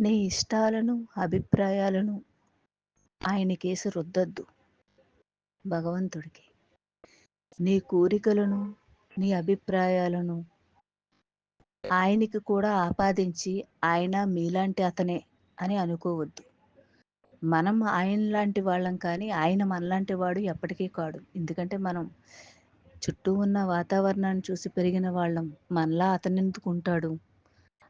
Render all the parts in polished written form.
నీ ఇష్టాలను, అభిప్రాయాలను ఆయనకేసి రుద్దొద్దు భగవంతుడికి. నీ కోరికలను, నీ అభిప్రాయాలను ఆయనకి కూడా ఆపాదించి, ఆయన మీలాంటి అతనే అని అనుకోవద్దు. మనం ఆయనలాంటి వాళ్ళం కానీ, ఆయన మనలాంటి వాడు ఎప్పటికీ కాడు. ఎందుకంటే మనం చుట్టూ ఉన్న వాతావరణాన్ని చూసి పెరిగిన వాళ్ళం. మనలా అతనెందుకు ఉంటాడు?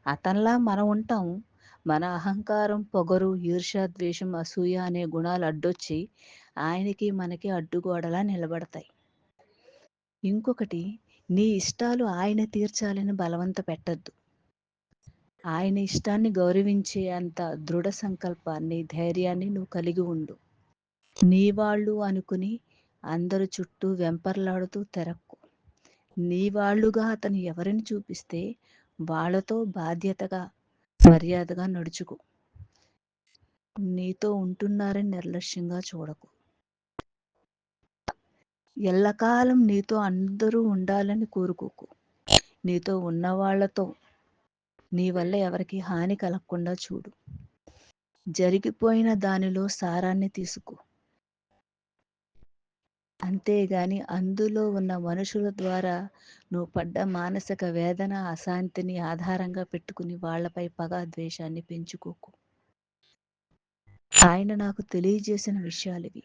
అతనిలా మనం ఉంటాం. మన అహంకారం, పొగరు, ఈర్ష్య, ద్వేషం, అసూయ అనే గుణాలు అడ్డొచ్చి ఆయనకి, మనకి అడ్డుగోడలా నిలబడతాయి. ఇంకొకటి, నీ ఇష్టాలు ఆయన తీర్చాలని బలవంత పెట్టొద్దు. ఆయన ఇష్టాన్ని గౌరవించే అంత దృఢ సంకల్పాన్ని, ధైర్యాన్ని నువ్వు కలిగి ఉండు. నీ వాళ్ళు అనుకుని అందరి చుట్టూ వెంపర్లాడుతూ తిరక్కు. నీ వాళ్ళుగా అతను ఎవరిని చూపిస్తే వాళ్ళతో బాధ్యతగా, మర్యాదగా నడుచుకో. నీతో ఉంటున్నారని నిర్లక్ష్యంగా చూడకు. ఎల్లకాలం నీతో అందరూ ఉండాలని కోరుకోకు. నీతో ఉన్నవాళ్లతో నీ వల్ల ఎవరికి హాని కలగకుండా చూడు. జరిగిపోయిన దానిలో సారాన్ని తీసుకో. అంతేగాని అందులో ఉన్న మనుషుల ద్వారా నువ్వు పడ్డ మానసిక వేదన, అశాంతిని ఆధారంగా పెట్టుకుని వాళ్ళపై పగ, ద్వేషాన్ని పెంచుకోకు. ఆయన నాకు తెలియజేసిన విషయాలివి.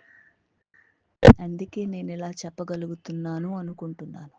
అందుకే నేను ఇలా చెప్పగలుగుతున్నాను అనుకుంటున్నాను.